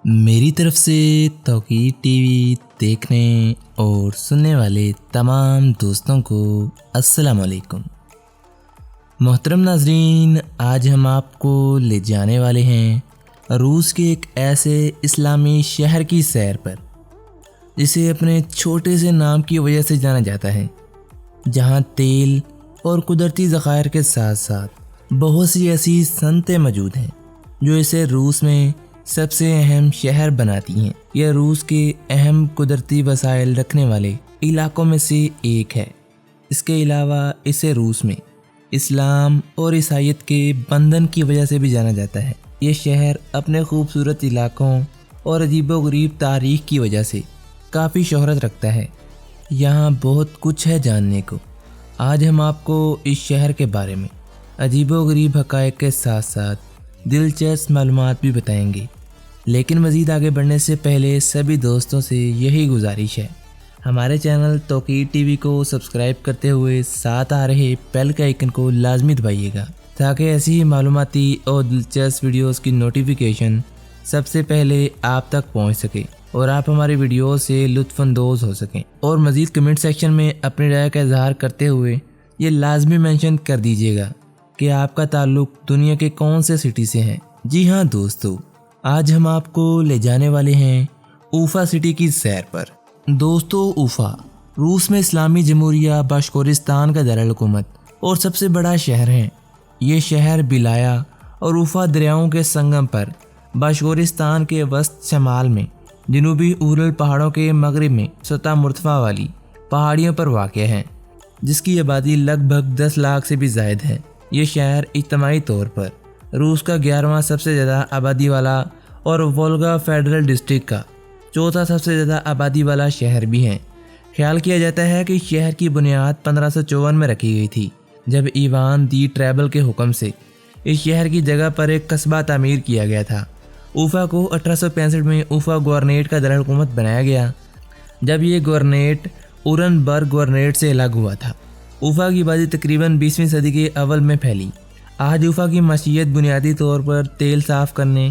میری طرف سے توقیر ٹی وی دیکھنے اور سننے والے تمام دوستوں کو السلام علیکم۔ محترم ناظرین، آج ہم آپ کو لے جانے والے ہیں روس کے ایک ایسے اسلامی شہر کی سیر پر جسے اپنے چھوٹے سے نام کی وجہ سے جانا جاتا ہے، جہاں تیل اور قدرتی ذخائر کے ساتھ ساتھ بہت سی ایسی صنعتیں موجود ہیں جو اسے روس میں سب سے اہم شہر بناتی ہیں۔ یہ روس کے اہم قدرتی وسائل رکھنے والے علاقوں میں سے ایک ہے۔ اس کے علاوہ اسے روس میں اسلام اور عیسائیت کے بندھن کی وجہ سے بھی جانا جاتا ہے۔ یہ شہر اپنے خوبصورت علاقوں اور عجیب و غریب تاریخ کی وجہ سے کافی شہرت رکھتا ہے۔ یہاں بہت کچھ ہے جاننے کو۔ آج ہم آپ کو اس شہر کے بارے میں عجیب و غریب حقائق کے ساتھ ساتھ دلچسپ معلومات بھی بتائیں گے، لیکن مزید آگے بڑھنے سے پہلے سبھی دوستوں سے یہی گزارش ہے، ہمارے چینل توقیر ٹی وی کو سبسکرائب کرتے ہوئے ساتھ آ رہے بیل کے آئیکن کو لازمی دبائیے گا تاکہ ایسی ہی معلوماتی اور دلچسپ ویڈیوز کی نوٹیفیکیشن سب سے پہلے آپ تک پہنچ سکے اور آپ ہماری ویڈیوز سے لطف اندوز ہو سکیں۔ اور مزید کمنٹ سیکشن میں اپنی رائے کا اظہار کرتے ہوئے یہ لازمی مینشن کر دیجیے گا کہ آپ کا تعلق دنیا کے کون سے سٹی سے ہے۔ جی ہاں دوستو، آج ہم آپ کو لے جانے والے ہیں اوفا سٹی کی سیر پر۔ دوستو، اوفا روس میں اسلامی جمہوریہ باشکورستان کا دارالحکومت اور سب سے بڑا شہر ہے۔ یہ شہر بلایا اور اوفا دریاؤں کے سنگم پر باشکورستان کے وسط شمال میں جنوبی اورل پہاڑوں کے مغرب میں سطح مرتفع والی پہاڑیوں پر واقع ہے، جس کی آبادی لگ بھگ 10 لاکھ سے بھی زائد ہے۔ یہ شہر اجتماعی طور پر روس کا 11واں سب سے زیادہ آبادی والا اور وولگا فیڈرل ڈسٹرکٹ کا 4تھا سب سے زیادہ آبادی والا شہر بھی ہے۔ خیال کیا جاتا ہے کہ شہر کی بنیاد 1554 میں رکھی گئی تھی، جب ایوان دی ٹریبل کے حکم سے اس شہر کی جگہ پر ایک قصبہ تعمیر کیا گیا تھا۔ اوفا کو 1865 میں اوفا گورنیٹ کا دارالحکومت بنایا گیا، جب یہ گورنیٹ اورن برگ گورنیٹ سے الگ ہوا تھا۔ اوفا کی آبادی تقریباً 20ویں صدی کے اول میں پھیلی۔ آج اوفا کی معیشت بنیادی طور پر تیل صاف کرنے،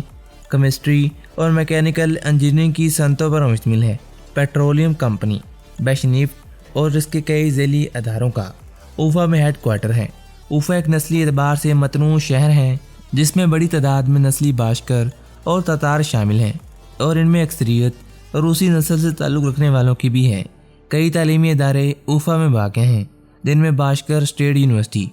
کیمسٹری اور میکینیکل انجینئرنگ کی صنعتوں پر مشتمل ہے۔ پیٹرولیم کمپنی بیشنیفٹ اور اس کے کئی ذیلی اداروں کا اوفا میں ہیڈ کوارٹر ہے۔ اوفا ایک نسلی اعتبار سے متنوع شہر ہے، جس میں بڑی تعداد میں نسلی باشکر اور تاتار شامل ہیں، اور ان میں اکثریت روسی نسل سے تعلق رکھنے والوں کی بھی ہے۔ کئی تعلیمی ادارے اوفا میں واقع ہیں، جن میں باشکر state university,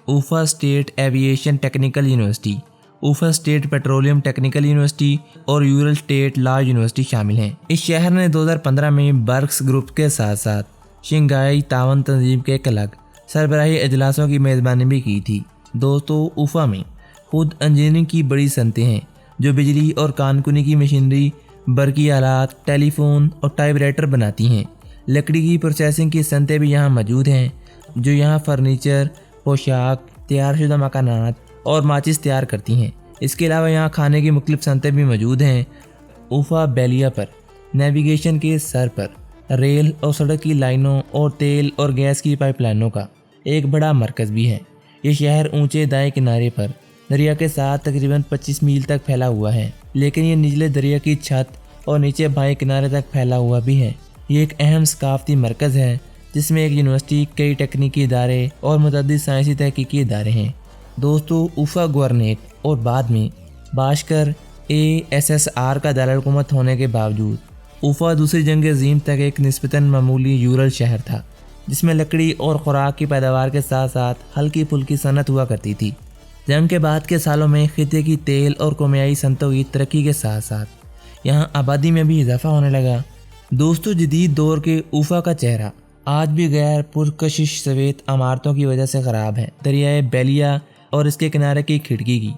اوفا state aviation technical university, اوفا state petroleum technical university اور یورل اسٹیٹ لا یونیورسٹی شامل ہیں۔ اس شہر نے 2015 میں برکس گروپ کے ساتھ ساتھ شنگھائی تعاون تنظیم کے ایک الگ سربراہی اجلاسوں کی میزبانی بھی کی تھی۔ دوستو، اوفا میں خود انجینئرنگ کی بڑی صنعتیں ہیں جو بجلی اور کانکنی کی مشینری، برقی آلات، ٹیلی فون اور ٹائپ رائٹر بناتی ہیں۔ لکڑی کی پروسیسنگ کی صنعتیں بھی یہاں موجود ہیں، جو یہاں فرنیچر، پوشاک، تیار شدہ مکانات اور ماچس تیار کرتی ہیں۔ اس کے علاوہ یہاں کھانے کی مختلف صنعتیں بھی موجود ہیں۔ اوفا بیلیا پر نیویگیشن کے سر پر ریل اور سڑک کی لائنوں اور تیل اور گیس کی پائپ لائنوں کا ایک بڑا مرکز بھی ہے۔ یہ شہر اونچے دائیں کنارے پر دریا کے ساتھ تقریباً 25 میل تک پھیلا ہوا ہے، لیکن یہ نچلے دریا کی چھت اور نیچے بائیں کنارے تک پھیلا ہوا بھی ہے۔ یہ ایک اہم ثقافتی مرکز ہے، جس میں ایک یونیورسٹی، کئی تکنیکی ادارے اور متعدد سائنسی تحقیقی ادارے ہیں۔ دوستو، اوفا گورنیٹ اور بعد میں باشکر ASSR کا دارالحکومت ہونے کے باوجود اوفا دوسری جنگ عظیم تک ایک نسبتاً معمولی یورل شہر تھا، جس میں لکڑی اور خوراک کی پیداوار کے ساتھ ساتھ ہلکی پھلکی صنعت ہوا کرتی تھی۔ جنگ کے بعد کے سالوں میں خطے کی تیل اور کیمیائی صنعتوں کی ترقی کے ساتھ ساتھ یہاں آبادی میں بھی اضافہ ہونے لگا۔ دوستو، جدید دور کے اوفا کا چہرہ آج بھی غیر پرکشش سفید عمارتوں کی وجہ سے خراب ہے۔ دریائے بیلیا اور اس کے کنارے کی کھڑکی کی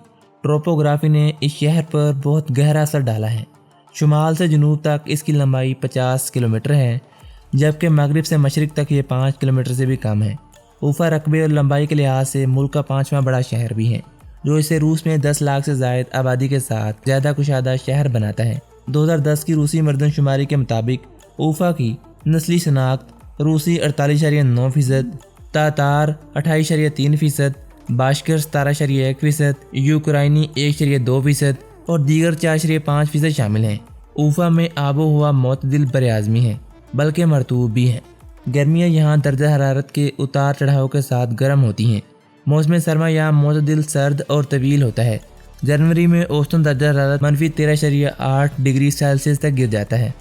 ٹروپوگرافی نے اس شہر پر بہت گہرا اثر ڈالا ہے۔ شمال سے جنوب تک اس کی لمبائی 50 کلومیٹر ہے، جبکہ مغرب سے مشرق تک یہ 5 کلومیٹر سے بھی کم ہے۔ اوفا رقبے اور لمبائی کے لحاظ سے ملک کا 5واں بڑا شہر بھی ہے، جو اسے روس میں 10 لاکھ سے زائد آبادی کے ساتھ زیادہ کشادہ شہر بناتا ہے۔ 2010 کی روسی مردم شماری کے مطابق اوفا کی نسلی شناخت روسی 48.9%، तातार 28.3%, बाशकर 17.1%, यूक्राइनी 1.2% और दीगर 4.5% शामिल हैं। ऊफा में आबो हवा मोतदिल बरआज़मी है बल्कि मरतूब भी है। गर्मियाँ यहाँ दर्जा हरारत के उतार चढ़ाव के साथ गर्म होती हैं। मौसम सरमा यहाँ मोतदिल सर्द और तवील होता है। जनवरी में औसतन दर्जा हरारत -13.8 डिग्री सेल्सियस तक गिर जाता है।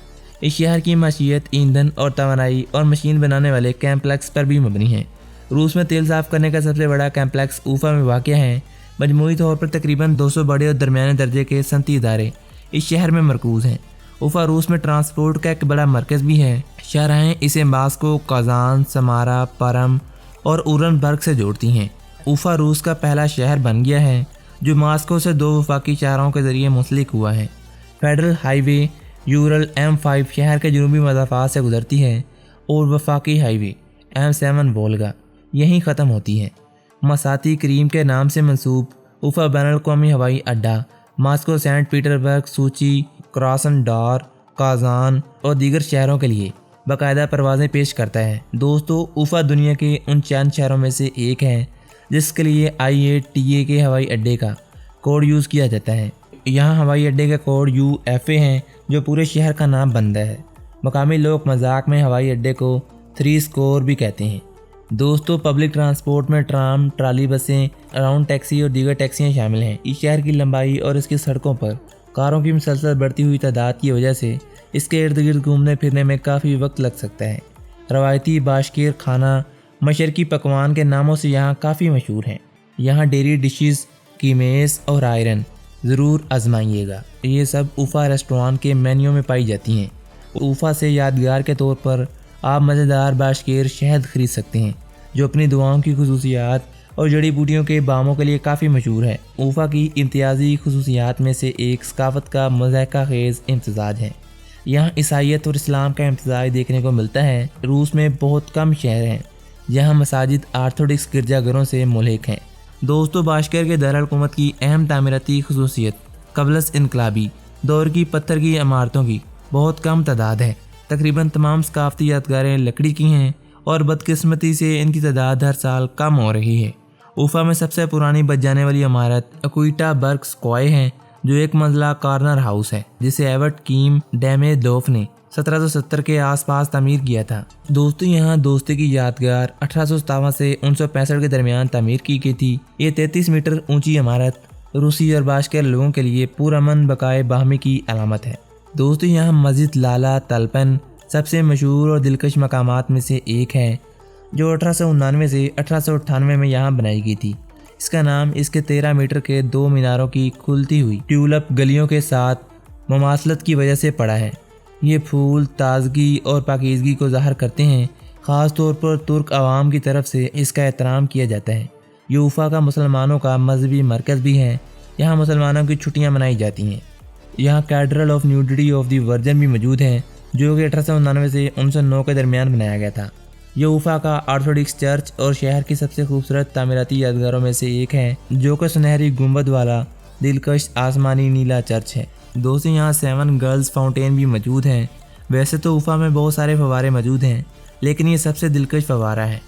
इस शहर की माशियत ईंधन और तवानाई और मशीन बनाने वाले कॉम्प्लेक्स पर भी मबनी है। रूस में तेल साफ़ करने का सबसे बड़ा कॉम्प्लेक्स ऊफा में वाक़ है। मजमूई तौर पर तकरीबन 200 बड़े और दरमियाने दर्जे के सनती इदारे इस शहर में मरकूज़ हैं। ऊफा रूस में ट्रांसपोर्ट का एक बड़ा मरकज़ भी है। शाहराहें इसे मास्को, काजान, समारा, परम और उरनबर्ग से जोड़ती हैं। ऊफा रूस का पहला शहर बन गया है जो मास्को से 2 वफाकी शाहराहों के ज़रिए मुंसलिक हुआ है। फेडरल हाईवे यूरल M5 शहर के जनूबी मज़ाफ़ात से गुजरती है और वफाकी हाईवे M7 वोल्गा यहीं ख़त्म होती है। मसाती करीम के नाम से मंसूब ऊफा बैनुल-अक़वामी हवाई अड्डा मास्को, सेंट पीटर्सबर्ग, सूची, क्रासनडार, काजान और दीगर शहरों के लिए बाकायदा परवाज़ें पेश करता है। दोस्तों, ऊफा दुनिया के उन चंद शहरों में से एक है जिसके लिए IATA के हवाई अड्डे का कोड यूज़ किया जाता है। यहाँ हवाई अड्डे का कोड UFA है जो पूरे शहर का नाम बनता है। मकामी लोग मजाक में हवाई अड्डे को 3 स्कोर भी कहते हैं। दोस्तों, पब्लिक ट्रांसपोर्ट में ट्राम, ट्राली बसें, राउंड टैक्सी और दीगर टैक्सियाँ शामिल हैं। इस शहर की लंबाई और इसकी सड़कों पर कारों की मुसलसल बढ़ती हुई तादाद की वजह से इसके इर्द गिर्द घूमने फिरने में काफ़ी वक्त लग सकता है। रवायती बाशकीर खाना मशरकी पकवान के नामों से यहाँ काफ़ी मशहूर हैं। यहाँ डेयरी डिशेस, कीमेस और आयरन ज़रूर आजमाइएगा। ये सब ऊफा रेस्टोरेंट के मेन्यू में पाई जाती हैं। ऊफा से यादगार के तौर पर आप मज़ेदार बाशकीर शहद खरीद सकते हैं जो अपनी दुआओं की खुसूसियात और जड़ी बूटियों के बामों के लिए काफ़ी मशहूर है। ऊफा की इम्तियाजी खुसूसियात में से एक सकाफत का मज़ाक़ा खेज़ इम्तिज़ाज है। यहाँ ईसाईयत और इस्लाम का इम्तिज़ाज देखने को मिलता है। रूस में बहुत कम शहर हैं जहाँ मसाजिद आर्थोडॉक्स गिरजाघरों से मुल्हिक हैं। दोस्तों, बाशकर के दारुल-हुकूमत की अहम तामीराती खुसूसियत क़ब्ल इनकलाबी दौर की पत्थर की इमारतों की बहुत कम तादाद है। तकरीबन तमाम सकाफती यादगारें लकड़ी की हैं और बदकिस्मती से इनकी तादाद हर साल कम हो रही है। ऊफा में सबसे पुरानी बच जाने वाली इमारत अक्विटा बर्ग स्क्वायर है जो एक मंजिला कॉर्नर हाउस है जिसे एवर्ट कीम डैमेडोफ ने 1770 के आसपास तामीर किया था। दोस्तों, यहाँ दोस्ती की यादगार 1857 से 1965 के दरमियान तामीर की गई थी। ये 33 मीटर ऊंची इमारत रूसी और बाशकर लोगों के लिए पुरअमन बकाए बाहमी की अलामत है। दोस्तों, यहाँ मस्जिद लाला तलपन सबसे मशहूर और दिलकश मकामात में से एक है जो 1899 से 1898 में यहाँ बनाई गई थी। इसका नाम इसके 13 मीटर के 2 मीनारों की खुलती हुई ट्यूलिप गलियों के साथ ममासलत की वजह से पड़ा है। ये फूल ताजगी और पाकीज़गी को ज़ाहिर करते हैं। ख़ास तौर पर तुर्क आवाम की तरफ से इसका एहतराम किया जाता है। ये ऊफा का मुसलमानों का मजहबी मरकज़ भी है। यहाँ मुसलमानों की छुट्टियाँ मनाई जाती हैं। यहाँ cathedral of nudity of the version भी मौजूद है जो कि 1899 से 1909 के दरमियान बनाया गया था। ये ऊफा का ऑर्थोडॉक्स चर्च और शहर की सबसे खूबसूरत तामीराती यादगारों में से एक है जो कि सुनहरी गुंबद वाला दिलकश आसमानी नीला चर्च है। दोस्तों, यहाँ 7 गर्ल्स फाउंटेन भी मौजूद हैं। वैसे तो ऊफा में बहुत सारे फवारे मौजूद हैं लेकिन ये सबसे दिलकश फवारा है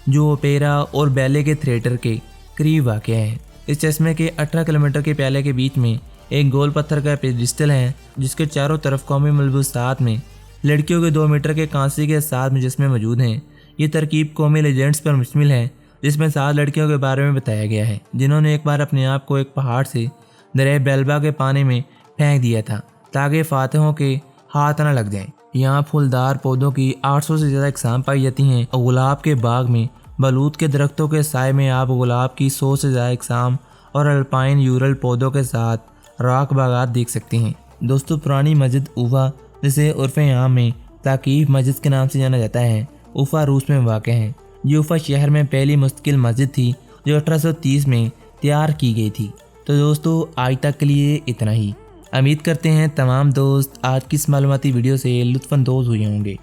जो ओपेरा और बैले के थिएटर के करीब वाक़ है। इस चश्मे के 18 किलोमीटर के प्याले के बीच में एक गोल पत्थर का पेडिस्टल है जिसके चारों तरफ कौमी मलबूसात में लड़कियों के 2 मीटर के कांसे के 7 मुजस्मे मौजूद हैं। ये तरकीब कौमी लेजेंड्स पर मुश्तमिल है जिसमें 7 लड़कियों के बारे में बताया गया है जिन्होंने एक बार अपने आप को एक पहाड़ से दरिया बेल्बा के पानी में फेंक दिया था ताकि फातिहों के हाथ न लग जाएं। यहाँ फूलदार पौधों की 800 से ज़्यादा इकसाम पाई जाती हैं और गुलाब के बाग में बलूत के दरख्तों के साए में आप गुलाब की 100 से ज़्यादा इकसाम और अल्पाइन यूरल पौधों के साथ राख बागात देख सकते हैं। दोस्तों, पुरानी मस्जिद ऊफा जिसे उर्फ़ आम में ताकीफ मस्जिद के नाम से जाना जाता है ऊफा रूस में वाक़ है। ये ऊफा शहर में पहली मुस्तकिल मस्जिद थी जो 1830 में तैयार की गई थी। तो दोस्तों, आज तक के लिए इतना ही। उम्मीद करते हैं तमाम दोस्त आज की इस मालूमाती वीडियो से लुत्फ़अंदोज़ हुए होंगे।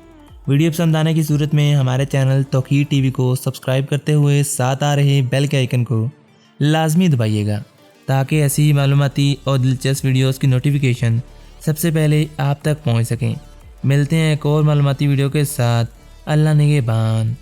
वीडियो पसंद आने की सूरत में हमारे चैनल तौकीर टीवी को सब्सक्राइब करते हुए साथ आ रहे बेल के आइकन को लाजमी दबाइएगा ताकि ऐसी ही मालूमाती और दिलचस्प वीडियोस की नोटिफिकेशन सबसे पहले आप तक पहुंच सकें। मिलते हैं एक और मालूमाती वीडियो के साथ। अल्लाह निगहबान।